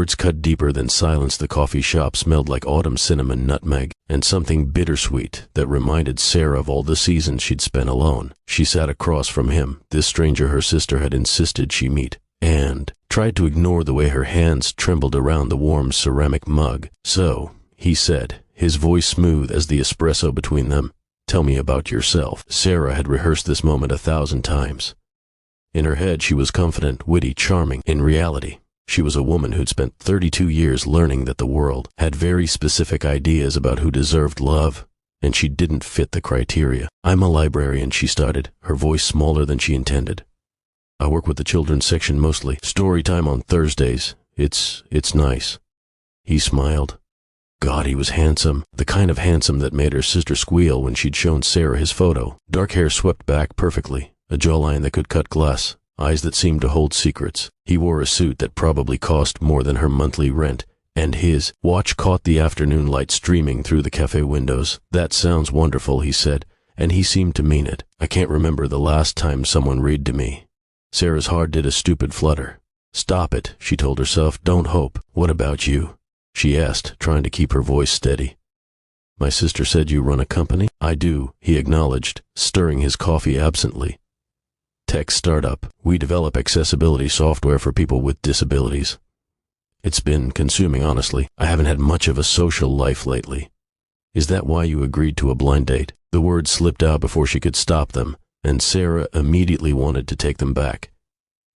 words cut deeper than silence. The coffee shop smelled like autumn cinnamon, nutmeg, and something bittersweet that reminded Sarah of all the seasons she'd spent alone. She sat across from him, this stranger her sister had insisted she meet, and tried to ignore the way her hands trembled around the warm ceramic mug. "So," he said, his voice smooth as the espresso between them, "tell me about yourself." Sarah had rehearsed this moment 1,000 times. In her head, she was confident, witty, charming. In reality, she was a woman who'd spent 32 years learning that the world had very specific ideas about who deserved love, and she didn't fit the criteria. "I'm a librarian," she started, her voice smaller than she intended. "I work with the children's section mostly. Story time on Thursdays. It's nice." He smiled. God, he was handsome, the kind of handsome that made her sister squeal when she'd shown Sarah his photo. Dark hair swept back perfectly, a jawline that could cut glass, eyes that seemed to hold secrets. He wore a suit that probably cost more than her monthly rent, and his watch caught the afternoon light streaming through the cafe windows. "That sounds wonderful," he said, and he seemed to mean it. "I can't remember the last time someone read to me." Sarah's heart did a stupid flutter. "Stop it," she told herself. "Don't hope." "What about you?" she asked, trying to keep her voice steady. "My sister said you run a company?" "I do," he acknowledged, stirring his coffee absently. "Tech startup. We develop accessibility software for people with disabilities. It's been consuming, honestly. I haven't had much of a social life lately." "Is that why you agreed to a blind date?" The words slipped out before she could stop them, and Sarah immediately wanted to take them back.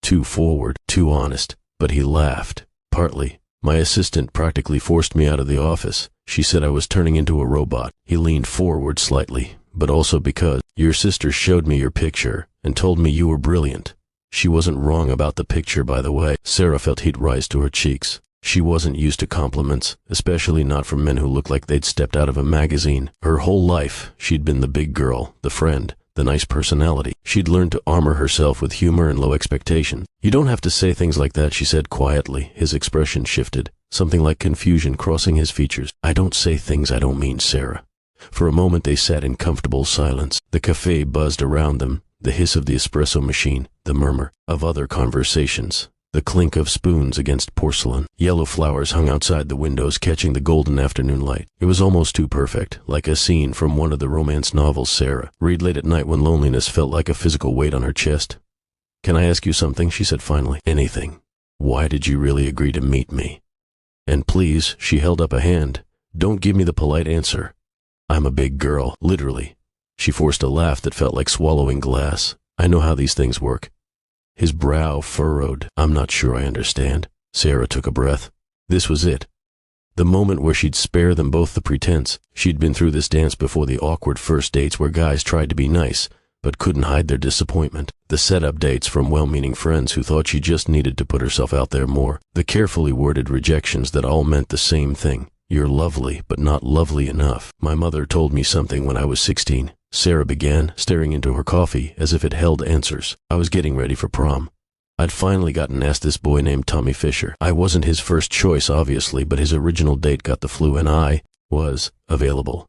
Too forward, too honest. But he laughed. "Partly. My assistant practically forced me out of the office. She said I was turning into a robot." He leaned forward slightly. "But also because your sister showed me your picture and told me you were brilliant." She wasn't wrong about the picture, by the way. Sarah felt heat rise to her cheeks. She wasn't used to compliments, especially not from men who looked like they'd stepped out of a magazine. Her whole life, she'd been the big girl, the friend, the nice personality. She'd learned to armor herself with humor and low expectation. "You don't have to say things like that," she said quietly. His expression shifted, something like confusion crossing his features. "I don't say things I don't mean, Sarah." For a moment they sat in comfortable silence. The cafe buzzed around them, the hiss of the espresso machine, the murmur of other conversations, the clink of spoons against porcelain. Yellow flowers hung outside the windows, catching the golden afternoon light. It was almost too perfect, like a scene from one of the romance novels Sarah read late at night when loneliness felt like a physical weight on her chest. "Can I ask you something?" she said finally. "Anything. Why did you really agree to meet me? And please," she held up a hand, "don't give me the polite answer. I'm a big girl, literally." She forced a laugh that felt like swallowing glass. "I know how these things work." His brow furrowed. "I'm not sure I understand." Sarah took a breath. This was it. The moment where she'd spare them both the pretense. She'd been through this dance before, the awkward first dates where guys tried to be nice, but couldn't hide their disappointment. The setup dates from well-meaning friends who thought she just needed to put herself out there more. The carefully worded rejections that all meant the same thing. "You're lovely, but not lovely enough." "My mother told me something when I was 16. Sarah began, staring into her coffee as if it held answers. "I was getting ready for prom. I'd finally gotten asked this boy named Tommy Fisher. I wasn't his first choice, obviously, but his original date got the flu and I was available."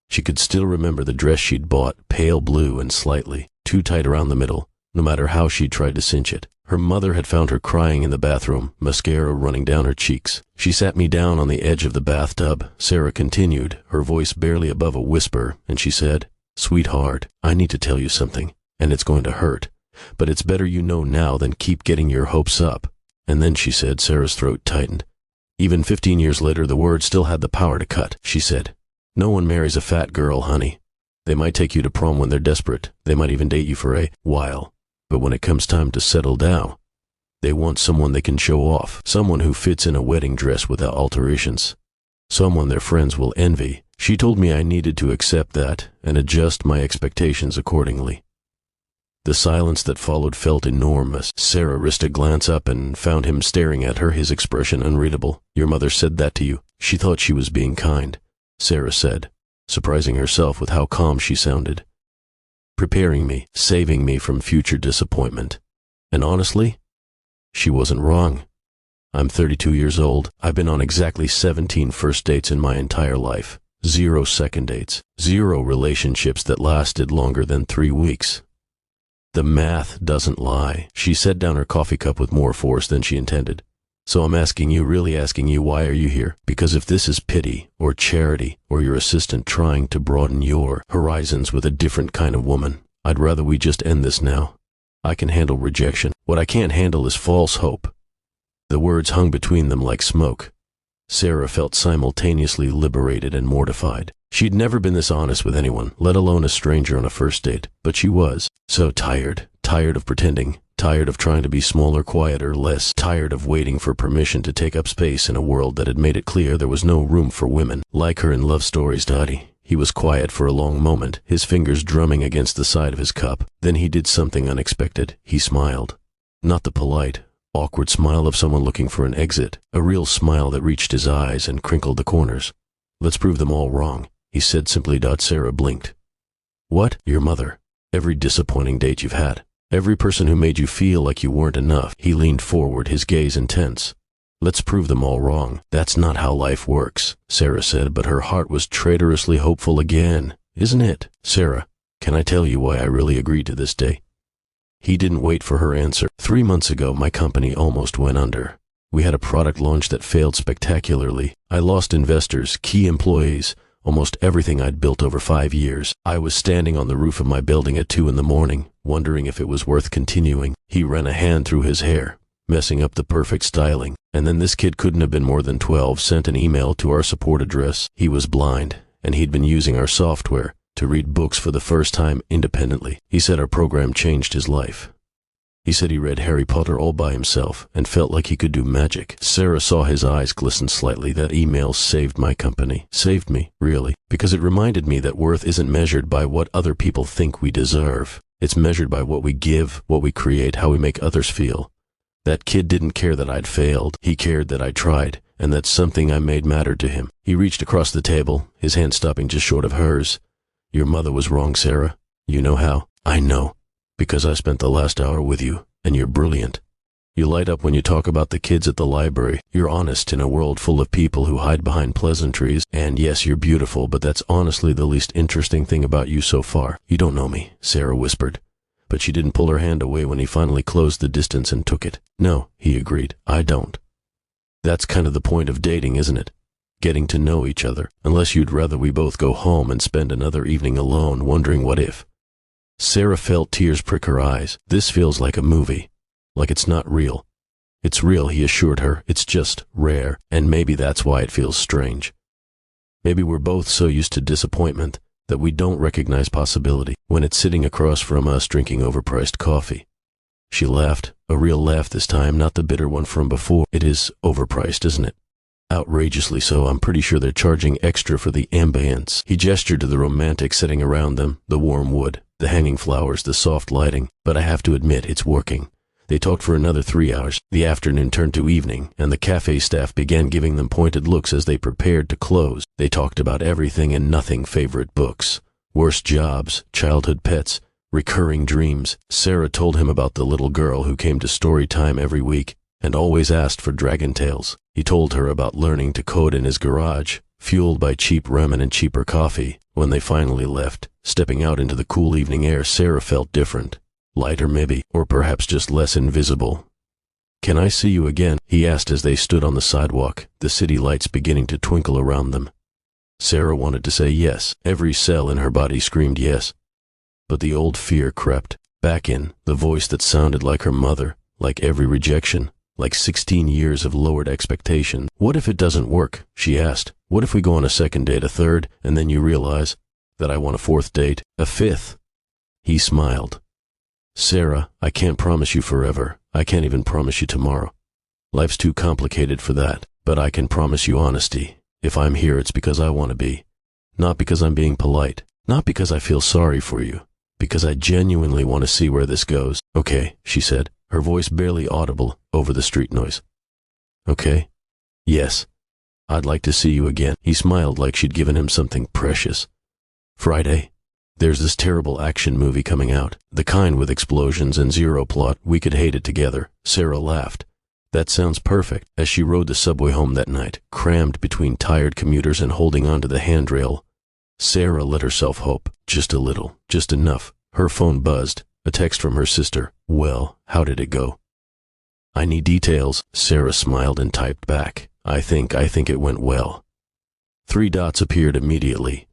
She could still remember the dress she'd bought, pale blue and slightly too tight around the middle, no matter how she tried to cinch it. Her mother had found her crying in the bathroom, mascara running down her cheeks. "She sat me down on the edge of the bathtub," Sarah continued, her voice barely above a whisper, and she said, "Sweetheart, I need to tell you something, and it's going to hurt, but it's better you know now than keep getting your hopes up." And then she said, Sarah's throat tightened. Even 15 years later, the words still had the power to cut. She said, "No one marries a fat girl, honey. They might take you to prom when they're desperate. They might even date you for a while. But when it comes time to settle down, they want someone they can show off, someone who fits in a wedding dress without alterations, someone their friends will envy." She told me I needed to accept that and adjust my expectations accordingly. The silence that followed felt enormous. Sarah risked a glance up and found him staring at her, his expression unreadable. "Your mother said that to you?" She thought she was being kind, Sarah said, surprising herself with how calm she sounded. "Preparing me, saving me from future disappointment." And honestly, she wasn't wrong. I'm 32 years old. I've been on exactly 17 first dates in my entire life. 0 second dates. 0 relationships that lasted longer than 3 weeks. The math doesn't lie. She set down her coffee cup with more force than she intended. So I'm asking you, really asking you, why are you here? Because if this is pity or charity or your assistant trying to broaden your horizons with a different kind of woman, I'd rather we just end this now. I can handle rejection. What I can't handle is false hope. The words hung between them like smoke. Sarah felt simultaneously liberated and mortified. She'd never been this honest with anyone, let alone a stranger on a first date, but she was so tired of pretending, tired of trying to be smaller, quieter, less, tired of waiting for permission to take up space in a world that had made it clear there was no room for women like her in love stories. Dottie. He was quiet for a long moment, his fingers drumming against the side of his cup. Then he did something unexpected. He smiled. Not the polite, awkward smile of someone looking for an exit, a real smile that reached his eyes and crinkled the corners. Let's prove them all wrong, he said simply. Sarah blinked. What? Your mother. Every disappointing date you've had. Every person who made you feel like you weren't enough. He leaned forward, his gaze intense. Let's prove them all wrong. That's not how life works, Sarah said, but her heart was traitorously hopeful again. Isn't it? Sarah, can I tell you why I really agreed to this day? He didn't wait for her answer. 3 months ago, my company almost went under. We had a product launch that failed spectacularly. I lost investors, key employees, almost everything I'd built over 5 years. I was standing on the roof of my building at 2 a.m, wondering if it was worth continuing. He ran a hand through his hair, messing up the perfect styling. And then this kid couldn't have been more than 12, sent an email to our support address. He was blind, and he'd been using our software to read books for the first time independently. He said our program changed his life. He said he read Harry Potter all by himself and felt like he could do magic. Sarah saw his eyes glisten slightly. That email saved my company. Saved me, really, because it reminded me that worth isn't measured by what other people think we deserve. It's measured by what we give, what we create, how we make others feel. That kid didn't care that I'd failed. He cared that I tried, and that something I made mattered to him. He reached across the table, his hand stopping just short of hers. Your mother was wrong, Sarah. You know how? I know. Because I spent the last hour with you, and you're brilliant. You light up when you talk about the kids at the library. You're honest in a world full of people who hide behind pleasantries. And yes, you're beautiful, but that's honestly the least interesting thing about you so far. You don't know me, Sarah whispered. But she didn't pull her hand away when he finally closed the distance and took it. No, he agreed, I don't. That's kind of the point of dating, isn't it? Getting to know each other, unless you'd rather we both go home and spend another evening alone wondering what if. Sarah felt tears prick her eyes. This feels like a movie, like it's not real. It's real, he assured her. It's just rare, and maybe that's why it feels strange. Maybe we're both so used to disappointment that we don't recognize possibility when it's sitting across from us drinking overpriced coffee. She laughed, a real laugh this time, not the bitter one from before. It is overpriced, isn't it? Outrageously so. I'm pretty sure they're charging extra for the ambience. He gestured to the romantic setting around them, the warm wood, the hanging flowers, the soft lighting. But I have to admit, it's working. They talked for another 3 hours. The afternoon turned to evening, and the cafe staff began giving them pointed looks as they prepared to close. They talked about everything and nothing: favorite books, worst jobs, childhood pets, recurring dreams. Sarah told him about the little girl who came to story time every week and always asked for dragon tales. He told her about learning to code in his garage, fueled by cheap ramen and cheaper coffee. When they finally left, stepping out into the cool evening air, Sarah felt different. Lighter maybe, or perhaps just less invisible. Can I see you again? He asked as they stood on the sidewalk, the city lights beginning to twinkle around them. Sarah wanted to say yes. Every cell in her body screamed yes. But the old fear crept back in, the voice that sounded like her mother, like every rejection, like 16 years of lowered expectation. What if it doesn't work? She asked. What if we go on a second date, a third, and then you realize that I want a fourth date, a fifth? He smiled. Sarah, I can't promise you forever. I can't even promise you tomorrow. Life's too complicated for that. But I can promise you honesty. If I'm here, it's because I want to be. Not because I'm being polite. Not because I feel sorry for you. Because I genuinely want to see where this goes. Okay, she said, her voice barely audible over the street noise. Okay? Yes. I'd like to see you again. He smiled like she'd given him something precious. Friday. There's this terrible action movie coming out, the kind with explosions and zero plot. We could hate it together. Sarah laughed. That sounds perfect. As she rode the subway home that night, crammed between tired commuters and holding onto the handrail, Sarah let herself hope. Just a little, just enough. Her phone buzzed, a text from her sister. Well, how did it go? I need details. Sarah smiled and typed back. I think it went well. 3 dots appeared immediately.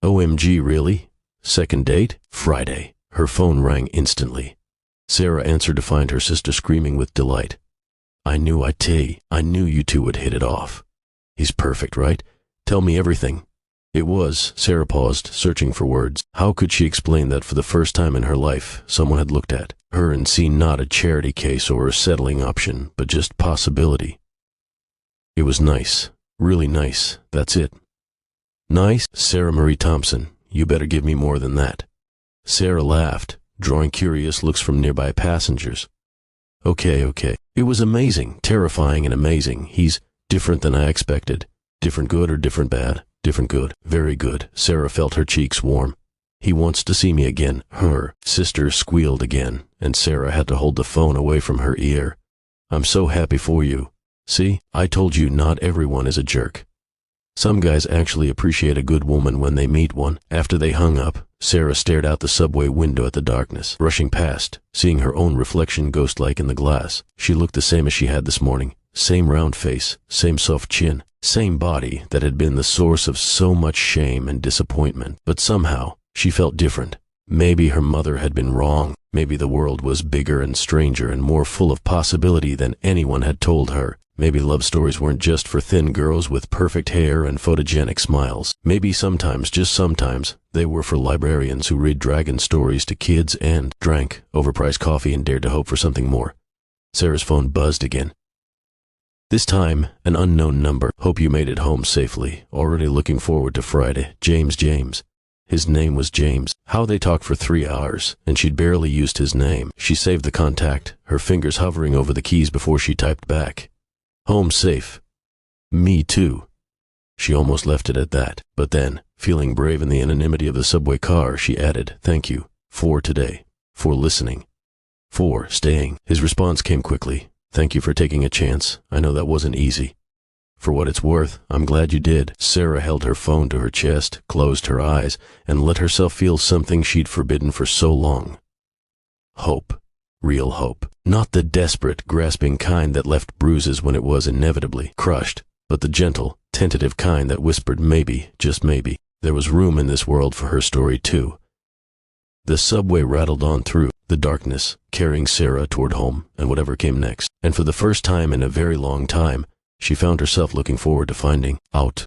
OMG, really? Second date? Friday. Her phone rang instantly. Sarah answered to find her sister screaming with delight. I knew you two would hit it off. He's perfect, right? Tell me everything. It was. Sarah paused, searching for words. How could she explain that for the first time in her life, someone had looked at her and seen not a charity case or a settling option, but just possibility? It was nice. Really nice. That's it. Nice? Sarah Marie Thompson, you better give me more than that. Sarah laughed, drawing curious looks from nearby passengers. Okay. It was amazing, terrifying and amazing. He's different than I expected. Different good or different bad? Different good. Very good. Sarah felt her cheeks warm. He wants to see me again. Her sister squealed again, and Sarah had to hold the phone away from her ear. I'm so happy for you. See, I told you not everyone is a jerk. Some guys actually appreciate a good woman when they meet one. After they hung up, Sarah stared out the subway window at the darkness, rushing past, seeing her own reflection ghost-like in the glass. She looked the same as she had this morning. Same round face, same soft chin, same body that had been the source of so much shame and disappointment. But somehow, she felt different. Maybe her mother had been wrong. Maybe the world was bigger and stranger and more full of possibility than anyone had told her. Maybe love stories weren't just for thin girls with perfect hair and photogenic smiles. Maybe sometimes, just sometimes, they were for librarians who read dragon stories to kids and drank overpriced coffee and dared to hope for something more. Sarah's phone buzzed again. This time, an unknown number. Hope you made it home safely. Already looking forward to Friday. James. His name was James. How they talked for 3 hours, and she'd barely used his name. She saved the contact, her fingers hovering over the keys before she typed back. Home safe. Me too. She almost left it at that, but then, feeling brave in the anonymity of the subway car, she added, thank you, for today, for listening, for staying. His response came quickly. Thank you for taking a chance. I know that wasn't easy. For what it's worth, I'm glad you did. Sarah held her phone to her chest, closed her eyes, and let herself feel something she'd forbidden for so long. Hope. Real hope. Not the desperate, grasping kind that left bruises when it was inevitably crushed, but the gentle, tentative kind that whispered maybe, just maybe, there was room in this world for her story too. The subway rattled on through the darkness, carrying Sarah toward home and whatever came next, and for the first time in a very long time, she found herself looking forward to finding out